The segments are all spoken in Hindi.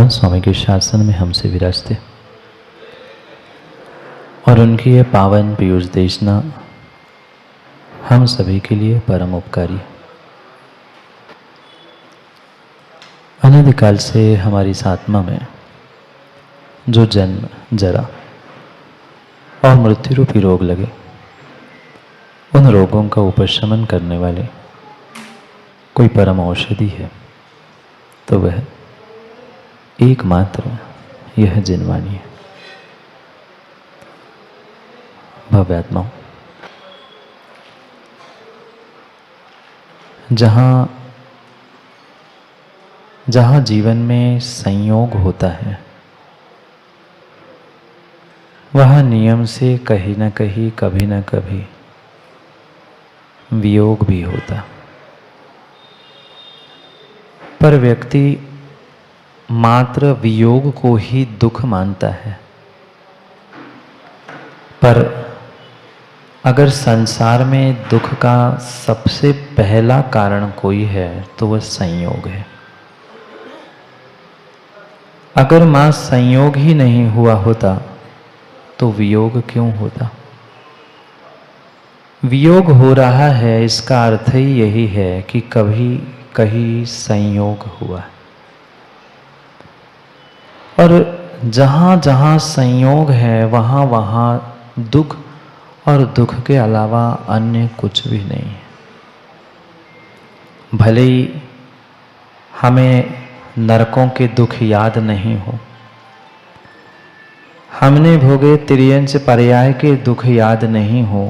महान स्वामी के शासन में हमसे विराजते और उनकी ये पावन पीयूष देशना हम सभी के लिए परम उपकारी। अनादिकाल से हमारी इस आत्मा में जो जन्म, जरा और मृत्यु रूपी रोग लगे, उन रोगों का उपशमन करने वाले कोई परम औषधि है तो वह एकमात्र यह जिनवाणी है। भव्यात्माओं, जहाँ जीवन में संयोग होता है, वहाँ नियम से कहीं न कहीं, कभी न कभी वियोग भी होता। पर व्यक्ति मात्र वियोग को ही दुख मानता है। पर अगर संसार में दुख का सबसे पहला कारण कोई है तो वह संयोग है। अगर मां संयोग ही नहीं हुआ होता तो वियोग क्यों होता? वियोग हो रहा है, इसका अर्थ ही यही है कि कभी कहीं संयोग हुआ। और जहाँ जहाँ संयोग है वहाँ वहाँ दुख, और दुख के अलावा अन्य कुछ भी नहीं है। भले ही हमें नरकों के दुख याद नहीं हो, हमने भोगे त्रियंच पर्याय के दुख याद नहीं हो,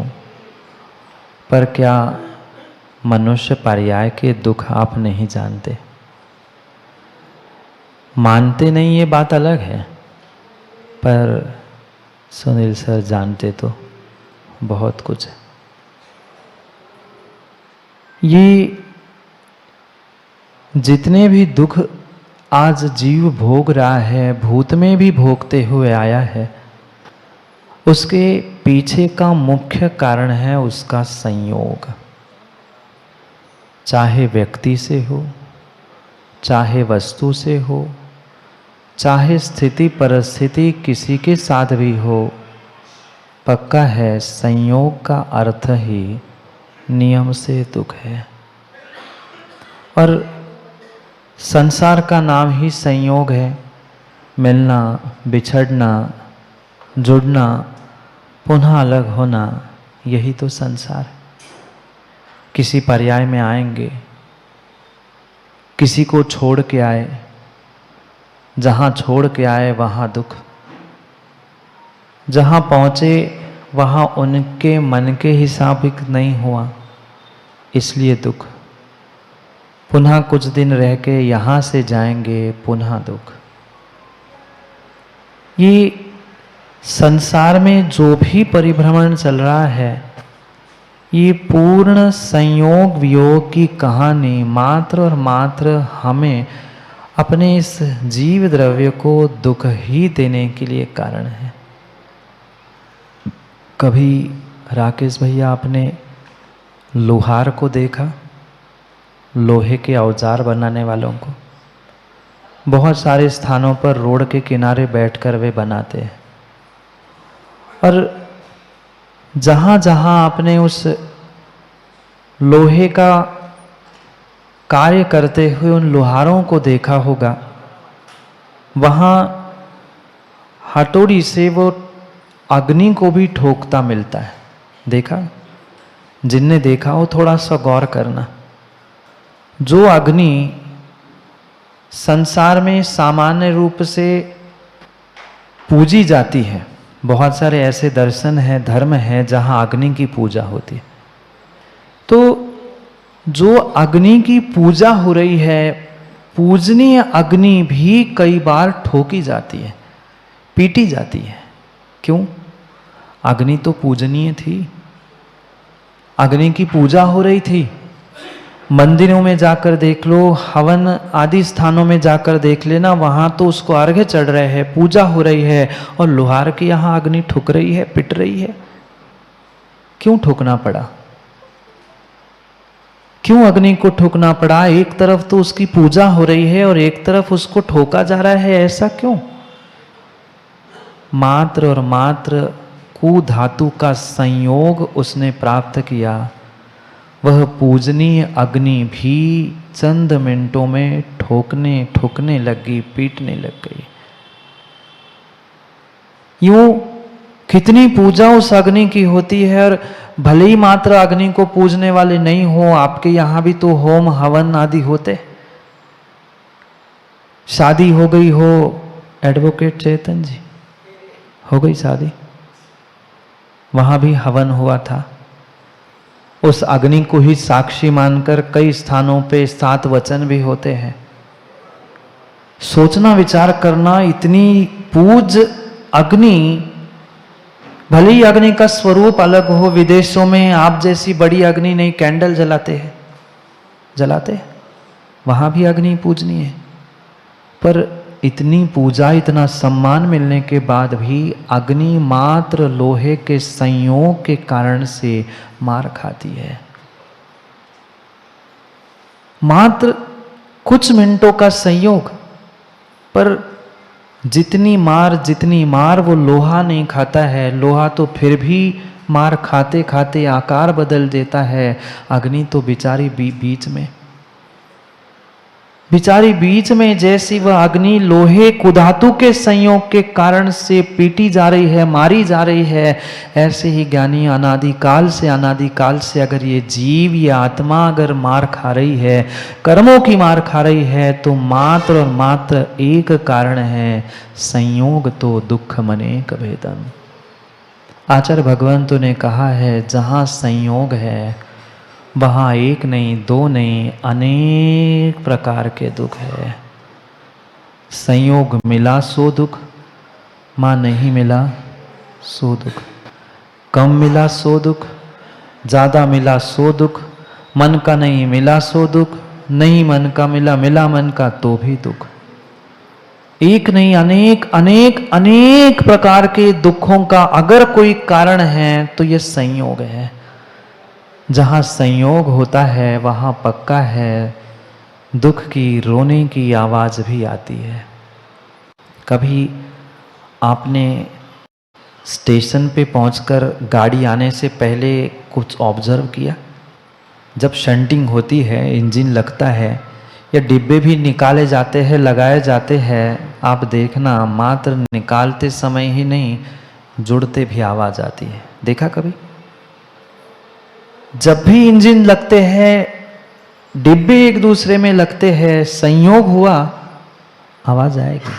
पर क्या मनुष्य पर्याय के दुख आप नहीं जानते? मानते नहीं, ये बात अलग है, पर सुनील सर जानते तो बहुत कुछ है। ये जितने भी दुख आज जीव भोग रहा है, भूत में भी भोगते हुए आया है, उसके पीछे का मुख्य कारण है उसका संयोग। चाहे व्यक्ति से हो, चाहे वस्तु से हो, चाहे स्थिति परिस्थिति किसी के साथ भी हो, पक्का है संयोग का अर्थ ही नियम से दुख है। और संसार का नाम ही संयोग है। मिलना, बिछड़ना, जुड़ना, पुनः अलग होना, यही तो संसार है। किसी पर्याय में आएंगे, किसी को छोड़ के आए, जहाँ छोड़ के आए वहाँ दुख, जहाँ पहुँचे वहाँ उनके मन के हिसाब नहीं हुआ, इसलिए दुख। पुनः कुछ दिन रह के यहाँ से जाएंगे, पुनः दुख। ये संसार में जो भी परिभ्रमण चल रहा है, ये पूर्ण संयोग वियोग की कहानी मात्र और मात्र हमें अपने इस जीव द्रव्य को दुख ही देने के लिए कारण है। कभी राकेश भैया आपने लोहार को देखा? लोहे के औजार बनाने वालों को बहुत सारे स्थानों पर रोड के किनारे बैठकर वे बनाते हैं। और जहाँ जहाँ आपने उस लोहे का कार्य करते हुए उन लोहारों को देखा होगा, वहाँ हथौड़ी से वो अग्नि को भी ठोकता मिलता है। देखा? जिनने देखा हो थोड़ा सा गौर करना। जो अग्नि संसार में सामान्य रूप से पूजी जाती है, बहुत सारे ऐसे दर्शन हैं, धर्म हैं जहाँ अग्नि की पूजा होती है, तो जो अग्नि की पूजा हो रही है, पूजनीय अग्नि भी कई बार ठोकी जाती है, पीटी जाती है। क्यों? अग्नि तो पूजनीय थी, अग्नि की पूजा हो रही थी। मंदिरों में जाकर देख लो, हवन आदि स्थानों में जाकर देख लेना, वहां तो उसको अर्घ्य चढ़ रहे हैं, पूजा हो रही है, और लोहार की यहां अग्नि ठुक रही है, पिट रही है। क्यों ठोकना पड़ा? क्यों अग्नि को ठोकना पड़ा? एक तरफ तो उसकी पूजा हो रही है और एक तरफ उसको ठोका जा रहा है, ऐसा क्यों? मात्र और मात्र कु धातु का संयोग उसने प्राप्त किया, वह पूजनीय अग्नि भी चंद मिनटों में ठोकने लगी, पीटने लग गई। यूं कितनी पूजा उस अग्नि की होती है, और भले ही मात्र अग्नि को पूजने वाले नहीं हो, आपके यहां भी तो होम हवन आदि होते। शादी हो गई हो, एडवोकेट चेतन जी, हो गई शादी, वहां भी हवन हुआ था। उस अग्नि को ही साक्षी मानकर कई स्थानों पे 7 वचन भी होते हैं। सोचना विचार करना, इतनी पूज अग्नि, भले ही अग्नि का स्वरूप अलग हो, विदेशों में आप जैसी बड़ी अग्नि नहीं, कैंडल जलाते हैं, जलाते, वहां भी अग्नि पूजनीय है। पर इतनी पूजा, इतना सम्मान मिलने के बाद भी अग्नि मात्र लोहे के संयोग के कारण से मार खाती है। मात्र कुछ मिनटों का संयोग, पर जितनी मार वो लोहा नहीं खाता है। लोहा तो फिर भी मार खाते खाते आकार बदल देता है, अग्नि तो बेचारी बीच में जैसी वह अग्नि लोहे कुधातु के संयोग के कारण से पीटी जा रही है, मारी जा रही है, ऐसे ही ज्ञानी अनादिकाल से अगर ये जीव, ये आत्मा अगर मार खा रही है, कर्मों की मार खा रही है, तो मात्र और मात्र एक कारण है, संयोग तो दुख मनेक भेदन। आचार्य भगवंतु ने कहा है, जहाँ संयोग है वहाँ एक नहीं, दो नहीं, अनेक प्रकार के दुख है। संयोग मिला सो दुख, माँ नहीं मिला सो दुख, कम मिला सो दुख, ज़्यादा मिला सो दुख, मन का नहीं मिला सो दुख, नहीं मन का मिला, मिला मन का तो भी दुख। एक नहीं, अनेक प्रकार के दुखों का अगर कोई कारण है तो ये संयोग है। जहाँ संयोग होता है वहाँ पक्का है दुख की, रोने की आवाज़ भी आती है। कभी आपने स्टेशन पे पहुंचकर गाड़ी आने से पहले कुछ ऑब्जर्व किया? जब शंटिंग होती है, इंजन लगता है या डिब्बे भी निकाले जाते हैं, लगाए जाते हैं, आप देखना मात्र निकालते समय ही नहीं, जुड़ते भी आवाज़ आती है। देखा कभी? जब भी इंजन लगते हैं, डिब्बे एक दूसरे में लगते हैं, संयोग हुआ आवाज आएगी,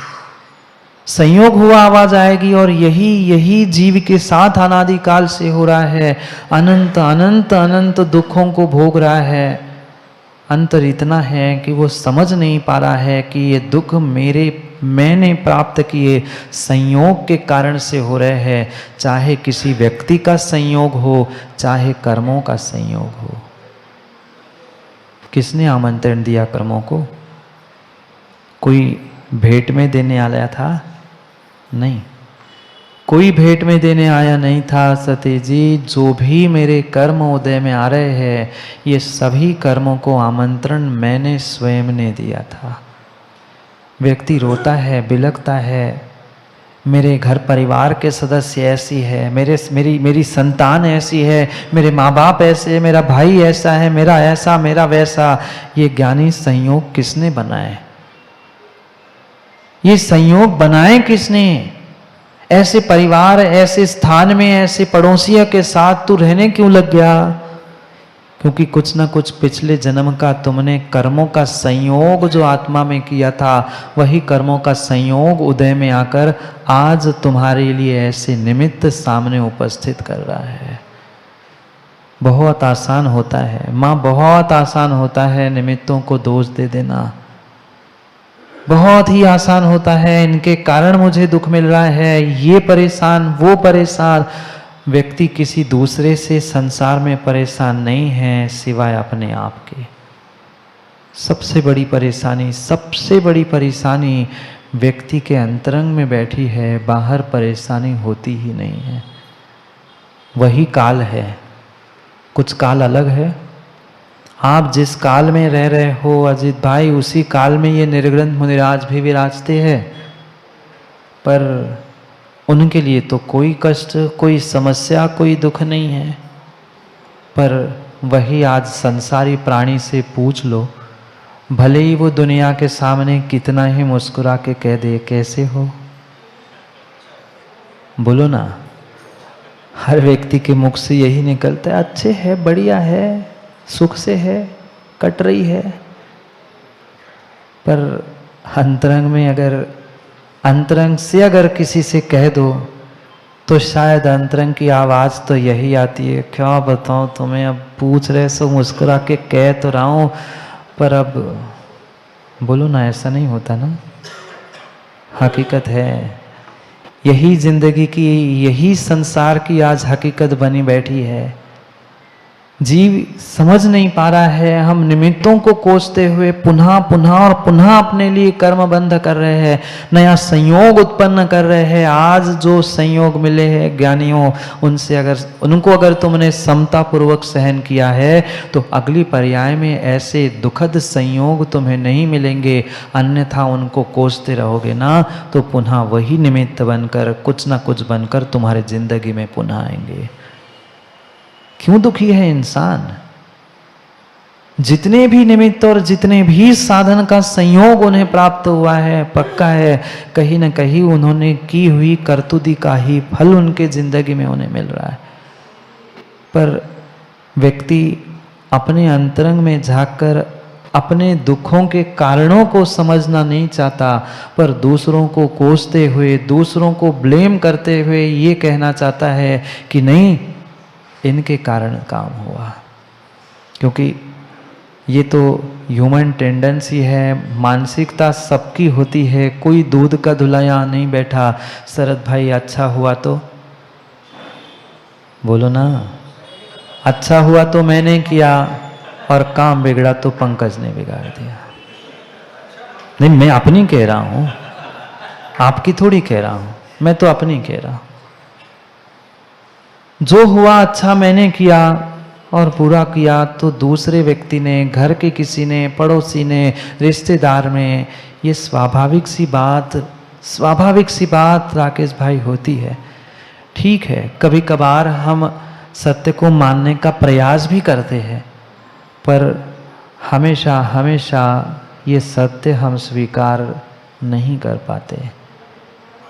संयोग हुआ आवाज आएगी। और यही जीव के साथ अनादिकाल से हो रहा है। अनंत दुखों को भोग रहा है। अंतर इतना है कि वो समझ नहीं पा रहा है कि ये दुख मैंने प्राप्त किए संयोग के कारण से हो रहे हैं। चाहे किसी व्यक्ति का संयोग हो, चाहे कर्मों का संयोग हो। किसने आमंत्रण दिया कर्मों को? कोई भेंट में देने आया था? नहीं, कोई भेंट में देने आया नहीं था। सती जी, जो भी मेरे कर्म उदय में आ रहे हैं, ये सभी कर्मों को आमंत्रण मैंने स्वयं ने दिया था। व्यक्ति रोता है, बिलखता है, मेरे घर परिवार के सदस्य ऐसी है, मेरी संतान ऐसी है, मेरे माँ बाप ऐसे, मेरा भाई ऐसा है, मेरा ऐसा, मेरा वैसा। ये ज्ञानी संयोग किसने बनाए? ये संयोग बनाए किसने? ऐसे परिवार, ऐसे स्थान में, ऐसे पड़ोसियों के साथ तू रहने क्यों लग गया? क्योंकि कुछ ना कुछ पिछले जन्म का तुमने कर्मों का संयोग जो आत्मा में किया था, वही कर्मों का संयोग उदय में आकर आज तुम्हारे लिए ऐसे निमित्त सामने उपस्थित कर रहा है। बहुत आसान होता है माँ, बहुत आसान होता है निमित्तों को दोष दे देना। बहुत ही आसान होता है, इनके कारण मुझे दुख मिल रहा है, ये परेशान, वो परेशान। व्यक्ति किसी दूसरे से संसार में परेशान नहीं है सिवाय अपने आप के। सबसे बड़ी परेशानी व्यक्ति के अंतरंग में बैठी है, बाहर परेशानी होती ही नहीं है। वही काल है, कुछ काल अलग है। आप जिस काल में रह रहे हो अजित भाई, उसी काल में ये निर्ग्रंथ मुनिराज भी विराजते हैं, पर उनके लिए तो कोई कष्ट, कोई समस्या, कोई दुख नहीं है। पर वही आज संसारी प्राणी से पूछ लो, भले ही वो दुनिया के सामने कितना ही मुस्कुरा के कह दे कैसे हो, बोलो ना, हर व्यक्ति के मुख से यही निकलता है, अच्छे है, बढ़िया है, सुख से है, कट रही है। पर अंतरंग में अंतरंग से अगर किसी से कह दो तो शायद अंतरंग की आवाज़ तो यही आती है, क्या बताऊं तुम्हें, अब पूछ रहे सो मुस्कुरा के कह तो रहा हूं, पर अब बोलो ना, ऐसा नहीं होता ना। हकीकत है, यही जिंदगी की, यही संसार की आज हकीकत बनी बैठी है। जीव समझ नहीं पा रहा है, हम निमित्तों को कोसते हुए पुनः पुनः और पुनः अपने लिए कर्म बंध कर रहे हैं, नया संयोग उत्पन्न कर रहे हैं। आज जो संयोग मिले हैं ज्ञानियों, उनको अगर तुमने समता पूर्वक सहन किया है तो अगली पर्याय में ऐसे दुखद संयोग तुम्हें नहीं मिलेंगे। अन्यथा उनको कोसते रहोगे ना तो पुनः वही निमित्त बनकर, कुछ ना कुछ बनकर तुम्हारे जिंदगी में पुनः आएंगे। क्यों दुखी है इंसान? जितने भी निमित्त और जितने भी साधन का संयोग उन्हें प्राप्त हुआ है, पक्का है कहीं न कहीं उन्होंने की हुई करतुदी का ही फल उनके जिंदगी में उन्हें मिल रहा है। पर व्यक्ति अपने अंतरंग में झांककर अपने दुखों के कारणों को समझना नहीं चाहता, पर दूसरों को कोसते हुए, दूसरों को ब्लेम करते हुए ये कहना चाहता है कि नहीं, इनके कारण काम हुआ। क्योंकि ये तो ह्यूमन टेंडेंसी है, मानसिकता सबकी होती है। कोई दूध का धुलाया नहीं बैठा, शरद भाई अच्छा हुआ तो बोलो ना, अच्छा हुआ तो मैंने किया और काम बिगड़ा तो पंकज ने बिगाड़ दिया। नहीं, मैं अपनी कह रहा हूं, आपकी थोड़ी कह रहा हूं, मैं तो अपनी कह रहा हूं। जो हुआ अच्छा मैंने किया और बुरा किया तो दूसरे व्यक्ति ने, घर के किसी ने, पड़ोसी ने, रिश्तेदार में, ये स्वाभाविक सी बात राकेश भाई होती है। ठीक है, कभी कभार हम सत्य को मानने का प्रयास भी करते हैं, पर हमेशा हमेशा ये सत्य हम स्वीकार नहीं कर पाते।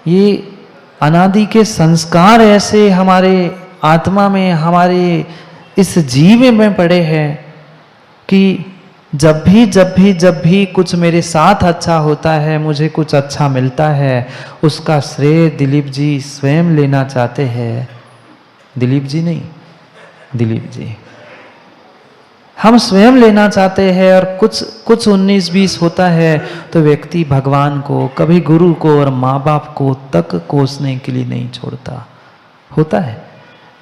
ये अनादि के संस्कार ऐसे हमारे आत्मा में, हमारे इस जीव में पड़े हैं कि जब भी कुछ मेरे साथ अच्छा होता है, मुझे कुछ अच्छा मिलता है, उसका श्रेय दिलीप जी स्वयं लेना चाहते हैं। दिलीप जी नहीं, दिलीप जी हम स्वयं लेना चाहते हैं। और कुछ 19-20 होता है तो व्यक्ति भगवान को, कभी गुरु को और माँ बाप को तक कोसने के लिए नहीं छोड़ता। होता है,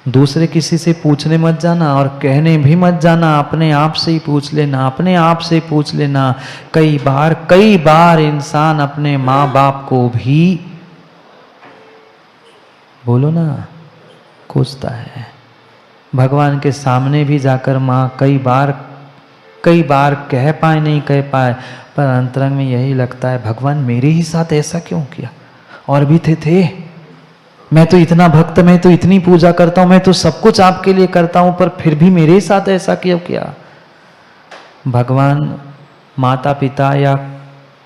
दूसरे किसी से पूछने मत जाना और कहने भी मत जाना, अपने आप से ही पूछ लेना, अपने आप से पूछ लेना। कई बार इंसान अपने माँ बाप को भी, बोलो ना, कोसता है। भगवान के सामने भी जाकर माँ कई बार कह पाए नहीं कह पाए, पर अंतरंग में यही लगता है, भगवान मेरे ही साथ ऐसा क्यों किया? और भी थे मैं तो इतना भक्त, मैं तो इतनी पूजा करता हूं, मैं तो सब कुछ आपके लिए करता हूं, पर फिर भी मेरे साथ ऐसा क्यों किया? भगवान, माता पिता या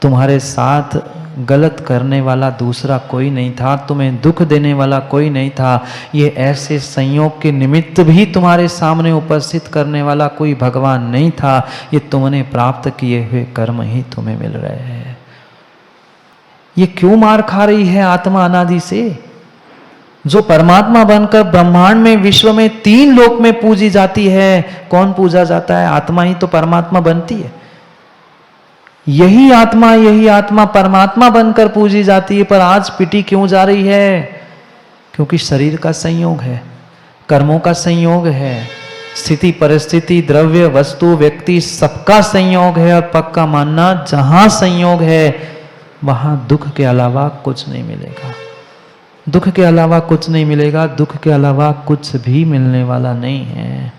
तुम्हारे साथ गलत करने वाला दूसरा कोई नहीं था, तुम्हें दुख देने वाला कोई नहीं था। ये ऐसे संयोग के निमित्त भी तुम्हारे सामने उपस्थित करने वाला कोई भगवान नहीं था। ये तुमने प्राप्त किए हुए कर्म ही तुम्हें मिल रहे हैं। ये क्यों मार खा रही है आत्मा अनादि से? जो परमात्मा बनकर ब्रह्मांड में, विश्व में, 3 लोक में पूजी जाती है, कौन पूजा जाता है? आत्मा ही तो परमात्मा बनती है। यही आत्मा परमात्मा बनकर पूजी जाती है, पर आज पिटी क्यों जा रही है? क्योंकि शरीर का संयोग है, कर्मों का संयोग है, स्थिति परिस्थिति, द्रव्य, वस्तु, व्यक्ति, सबका संयोग है। और पक्का मानना, जहां संयोग है वहां दुख के अलावा कुछ नहीं मिलेगा। दुख के अलावा कुछ नहीं मिलेगा, दुख के अलावा कुछ भी मिलने वाला नहीं है।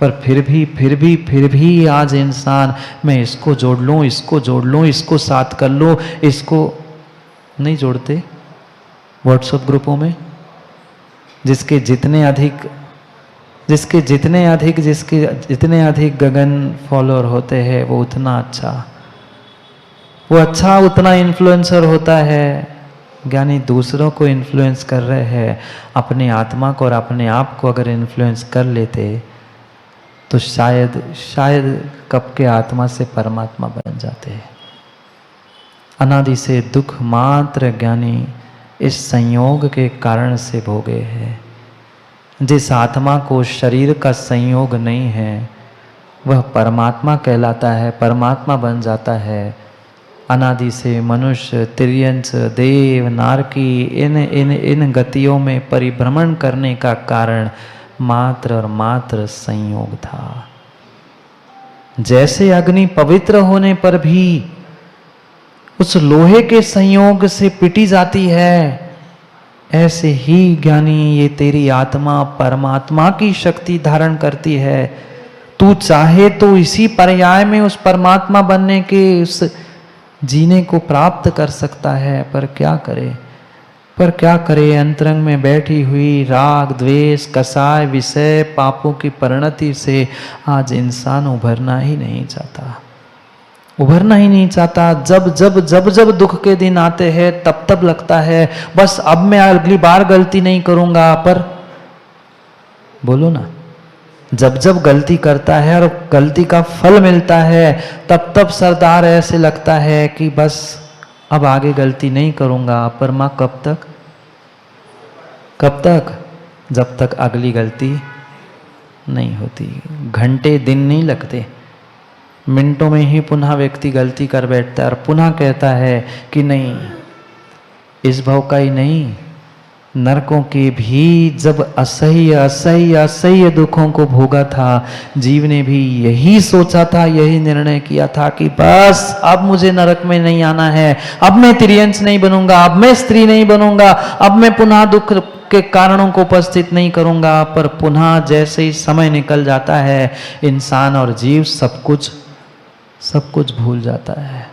पर फिर भी आज इंसान, मैं इसको जोड़ लूँ, इसको जोड़ लूँ, इसको साथ कर लूँ, इसको नहीं जोड़ते। व्हाट्सएप ग्रुपों में जिसके जितने अधिक गगन फॉलोअर होते हैं वो उतना अच्छा उतना इन्फ्लुएंसर होता है। ज्ञानी दूसरों को इन्फ्लुएंस कर रहे हैं, अपने आत्मा को और अपने आप को अगर इन्फ्लुएंस कर लेते तो शायद कब के आत्मा से परमात्मा बन जाते हैं। अनादि से दुख मात्र ज्ञानी इस संयोग के कारण से भोगे है। जिस आत्मा को शरीर का संयोग नहीं है वह परमात्मा कहलाता है, परमात्मा बन जाता है। अनादि से मनुष्य, तिर्यंच, देव, नारकी इन गतियों में परिभ्रमण करने का कारण मात्र और मात्र संयोग था। जैसे अग्नि पवित्र होने पर भी उस लोहे के संयोग से पिटी जाती है, ऐसे ही ज्ञानी ये तेरी आत्मा परमात्मा की शक्ति धारण करती है। तू चाहे तो इसी पर्याय में उस परमात्मा बनने के उस जीने को प्राप्त कर सकता है, पर क्या करे अंतरंग में बैठी हुई राग, द्वेष, कसाय, विषय, पापों की परिणति से आज इंसान उभरना ही नहीं चाहता। जब दुख के दिन आते हैं तब लगता है बस अब मैं अगली बार गलती नहीं करूंगा। पर बोलो ना, जब गलती करता है और गलती का फल मिलता है तब सरदार ऐसे लगता है कि बस अब आगे गलती नहीं करूंगा। पर माँ कब तक? जब तक अगली गलती नहीं होती। घंटे दिन नहीं लगते, मिनटों में ही पुनः व्यक्ति गलती कर बैठता है और पुनः कहता है कि नहीं, इस भाव का ही नहीं, नरकों के भी जब असह्य दुखों को भोगा था, जीव ने भी यही सोचा था, यही निर्णय किया था कि बस अब मुझे नरक में नहीं आना है, अब मैं तिर्यंच नहीं बनूंगा, अब मैं स्त्री नहीं बनूंगा, अब मैं पुनः दुख के कारणों को उपस्थित नहीं करूंगा। पर पुनः जैसे ही समय निकल जाता है इंसान और जीव सब कुछ भूल जाता है।